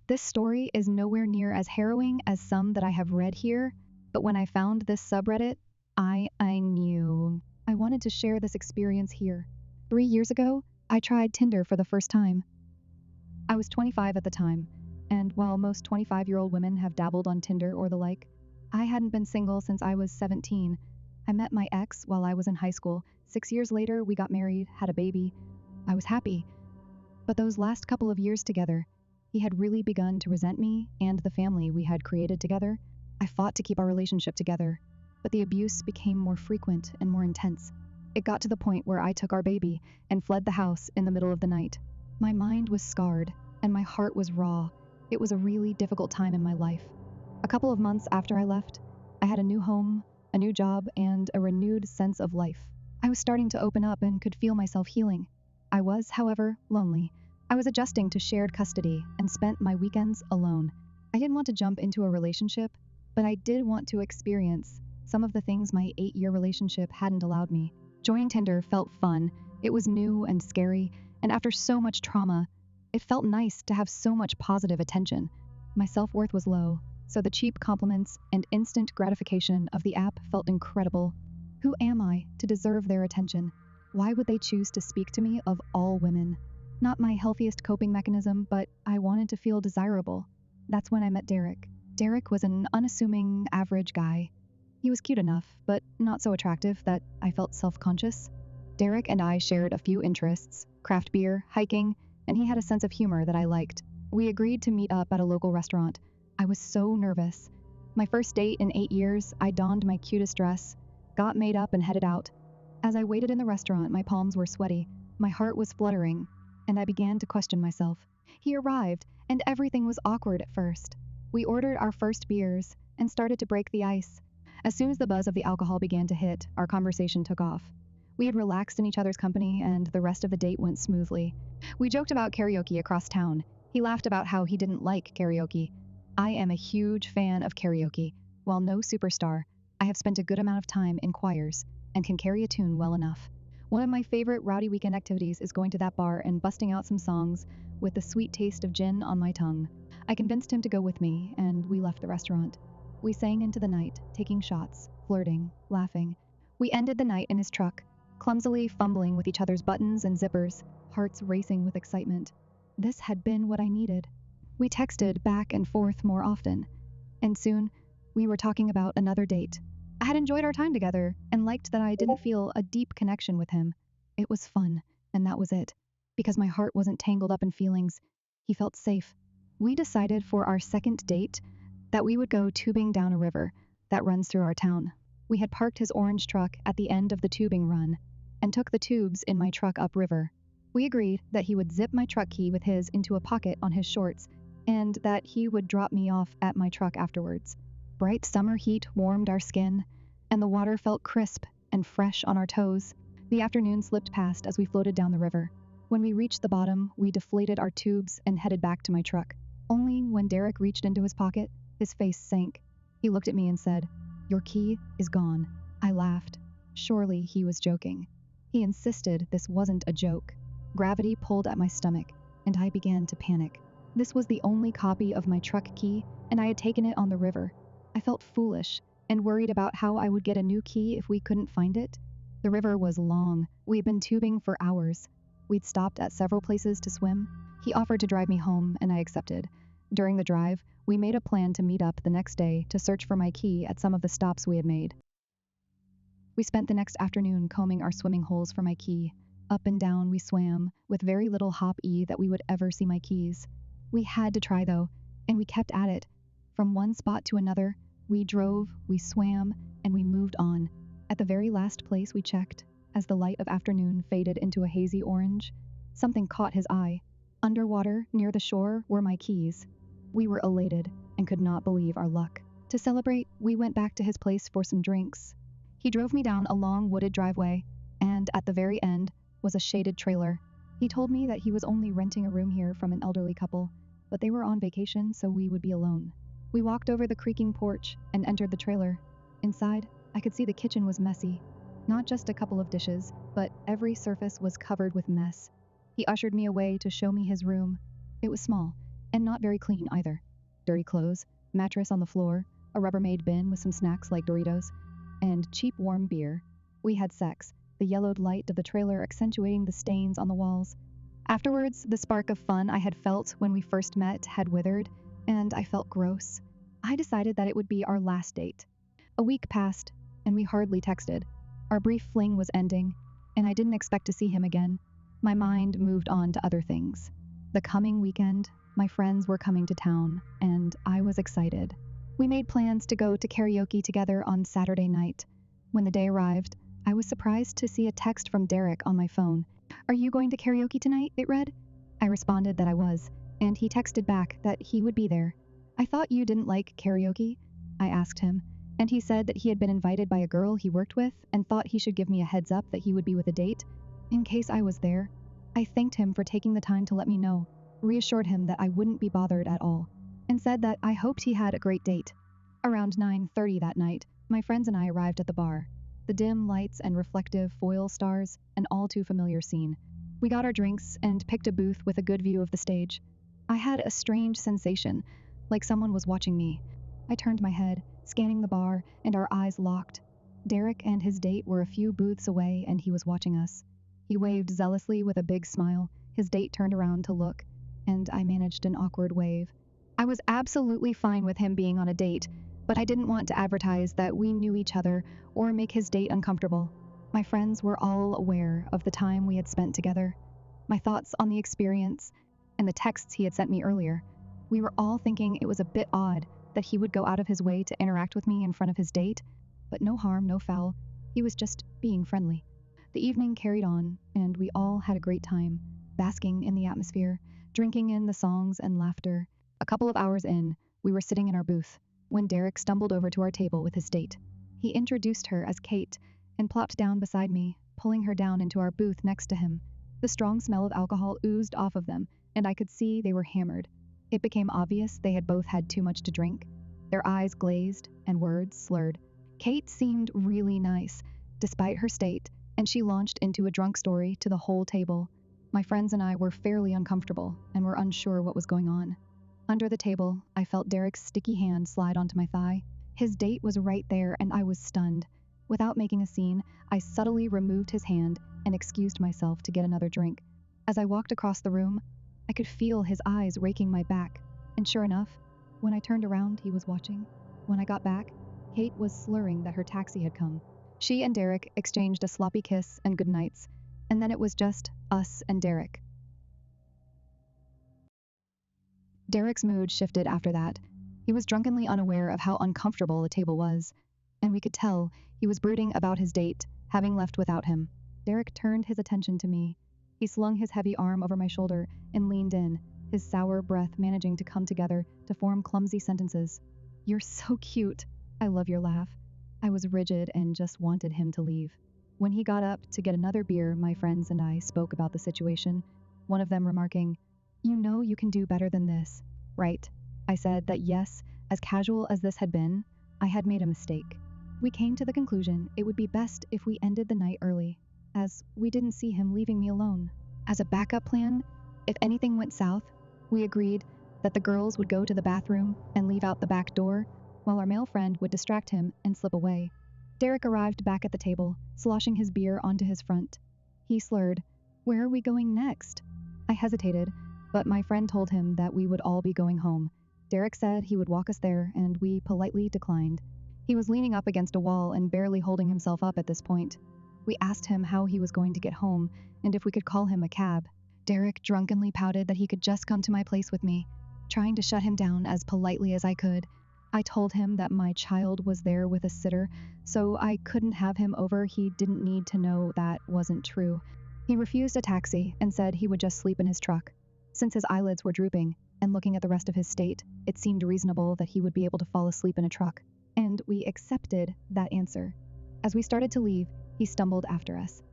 This story is nowhere near as harrowing as some that I have read here, but when I found this subreddit, I knew I wanted to share this experience here. 3 years ago, I tried Tinder for the first time. I was 25 at the time, and while most 25-year-old women have dabbled on Tinder or the like, I hadn't been single since I was 17. I met my ex while I was in high school. 6 years later, we got married, had a baby. I was happy. But those last couple of years together, he had really begun to resent me and the family we had created together. I fought to keep our relationship together, but the abuse became more frequent and more intense. It got to the point where I took our baby and fled the house in the middle of the night. My mind was scarred, and my heart was raw. It was a really difficult time in my life. A couple of months after I left, I had a new home, a new job, and a renewed sense of life. I was starting to open up and could feel myself healing. I was, however, lonely. I was adjusting to shared custody and spent my weekends alone. I didn't want to jump into a relationship, but I did want to experience some of the things my 8-year relationship hadn't allowed me. Joining Tinder felt fun. It was new and scary, and after so much trauma, it felt nice to have so much positive attention. My self-worth was low, so the cheap compliments and instant gratification of the app felt incredible. Who am I to deserve their attention? Why would they choose to speak to me of all women? Not my healthiest coping mechanism, but I wanted to feel desirable. That's when I met Derek. Derek was an unassuming, average guy. He was cute enough, but not so attractive that I felt self-conscious. Derek and I shared a few interests: craft beer, hiking, and he had a sense of humor that I liked. We agreed to meet up at a local restaurant. I was so nervous. My first date in 8 years, I donned my cutest dress, got made up and headed out. As I waited in the restaurant, my palms were sweaty, my heart was fluttering, and I began to question myself. He arrived, and everything was awkward at first. We ordered our first beers and started to break the ice. As soon as the buzz of the alcohol began to hit, our conversation took off. We had relaxed in each other's company, and the rest of the date went smoothly. We joked about karaoke across town. He laughed about how he didn't like karaoke. I am a huge fan of karaoke. While no superstar, I have spent a good amount of time in choirs and can carry a tune well enough. One of my favorite rowdy weekend activities is going to that bar and busting out some songs with the sweet taste of gin on my tongue. I convinced him to go with me, and we left the restaurant. We sang into the night, taking shots, flirting, laughing. We ended the night in his truck, clumsily fumbling with each other's buttons and zippers, hearts racing with excitement. This had been what I needed. We texted back and forth more often, and soon we were talking about another date. I had enjoyed our time together and liked that I didn't feel a deep connection with him. It was fun, and that was it. Because my heart wasn't tangled up in feelings, he felt safe. We decided for our second date that we would go tubing down a river that runs through our town. We had parked his orange truck at the end of the tubing run and took the tubes in my truck upriver. We agreed that he would zip my truck key with his into a pocket on his shorts and that he would drop me off at my truck afterwards. Bright summer heat warmed our skin, and the water felt crisp and fresh on our toes. The afternoon slipped past as we floated down the river. When we reached the bottom, we deflated our tubes and headed back to my truck. Only when Derek reached into his pocket, his face sank. He looked at me and said, "Your key is gone." I laughed. Surely he was joking. He insisted this wasn't a joke. Gravity pulled at my stomach, and I began to panic. This was the only copy of my truck key, and I had taken it on the river. I felt foolish and worried about how I would get a new key if we couldn't find it. The river was long. We'd been tubing for hours. We'd stopped at several places to swim. He offered to drive me home, and I accepted. During the drive, we made a plan to meet up the next day to search for my key at some of the stops we had made. We spent the next afternoon combing our swimming holes for my key. Up and down we swam, with very little hop-y that we would ever see my keys. We had to try, though, and we kept at it. From one spot to another, we drove, we swam, and we moved on. At the very last place we checked, as the light of afternoon faded into a hazy orange, something caught his eye. Underwater, near the shore, were my keys. We were elated and could not believe our luck. To celebrate, we went back to his place for some drinks. He drove me down a long wooded driveway, and at the very end was a shaded trailer. He told me that he was only renting a room here from an elderly couple, but they were on vacation, so we would be alone. We walked over the creaking porch and entered the trailer. Inside, I could see the kitchen was messy. Not just a couple of dishes, but every surface was covered with mess. He ushered me away to show me his room. It was small, and not very clean either. Dirty clothes, mattress on the floor, a Rubbermaid bin with some snacks like Doritos, and cheap warm beer. We had sex, the yellowed light of the trailer accentuating the stains on the walls. Afterwards, the spark of fun I had felt when we first met had withered, and I felt gross. I decided that it would be our last date. A week passed, and we hardly texted. Our brief fling was ending, and I didn't expect to see him again. My mind moved on to other things. The coming weekend, my friends were coming to town, and I was excited. We made plans to go to karaoke together on Saturday night. When the day arrived, I was surprised to see a text from Derek on my phone. "Are you going to karaoke tonight?" it read. I responded that I was, and he texted back that he would be there. "I thought you didn't like karaoke?" I asked him, and he said that he had been invited by a girl he worked with and thought he should give me a heads up that he would be with a date, in case I was there. I thanked him for taking the time to let me know, reassured him that I wouldn't be bothered at all, and said that I hoped he had a great date. Around 9:30 that night, my friends and I arrived at the bar. The dim lights and reflective foil stars, an all too familiar scene. We got our drinks and picked a booth with a good view of the stage. I had a strange sensation, like someone was watching me. I turned my head, scanning the bar, and our eyes locked. Derek and his date were a few booths away, and he was watching us. He waved zealously with a big smile. His date turned around to look, and I managed an awkward wave. I was absolutely fine with him being on a date, but I didn't want to advertise that we knew each other or make his date uncomfortable. My friends were all aware of the time we had spent together, my thoughts on the experience, and the texts he had sent me earlier. We were all thinking it was a bit odd that he would go out of his way to interact with me in front of his date, but no harm, no foul. He was just being friendly. The evening carried on, and we all had a great time, basking in the atmosphere, drinking in the songs and laughter. A couple of hours in, we were sitting in our booth, when Derek stumbled over to our table with his date. He introduced her as Kate and plopped down beside me, pulling her down into our booth next to him. The strong smell of alcohol oozed off of them, and I could see they were hammered. It became obvious they had both had too much to drink. Their eyes glazed and words slurred. Kate seemed really nice, despite her state, and she launched into a drunk story to the whole table. My friends and I were fairly uncomfortable and were unsure what was going on. Under the table, I felt Derek's sticky hand slide onto my thigh. His date was right there, and I was stunned. Without making a scene, I subtly removed his hand and excused myself to get another drink. As I walked across the room, I could feel his eyes raking my back, and sure enough, when I turned around, he was watching. When I got back, Kate was slurring that her taxi had come. She and Derek exchanged a sloppy kiss and goodnights, and then it was just us and Derek. Derek's mood shifted after that. He was drunkenly unaware of how uncomfortable the table was, and we could tell he was brooding about his date, having left without him. Derek turned his attention to me. He slung his heavy arm over my shoulder and leaned in, his sour breath managing to come together to form clumsy sentences. "You're so cute. I love your laugh." I was rigid and just wanted him to leave. When he got up to get another beer, my friends and I spoke about the situation, one of them remarking, "You know you can do better than this, right?" I said that yes, as casual as this had been, I had made a mistake. We came to the conclusion it would be best if we ended the night early, as we didn't see him leaving me alone. As a backup plan, if anything went south, we agreed that the girls would go to the bathroom and leave out the back door, while our male friend would distract him and slip away. Derek arrived back at the table, sloshing his beer onto his front. He slurred, "Where are we going next?" I hesitated, but my friend told him that we would all be going home. Derek said he would walk us there, and we politely declined. He was leaning up against a wall and barely holding himself up at this point. We asked him how he was going to get home, and if we could call him a cab. Derek drunkenly pouted that he could just come to my place with me, trying to shut him down as politely as I could. I told him that my child was there with a sitter, so I couldn't have him over. He didn't need to know that wasn't true. He refused a taxi and said he would just sleep in his truck. Since his eyelids were drooping, and looking at the rest of his state, it seemed reasonable that he would be able to fall asleep in a truck, and we accepted that answer. As we started to leave, he stumbled after us.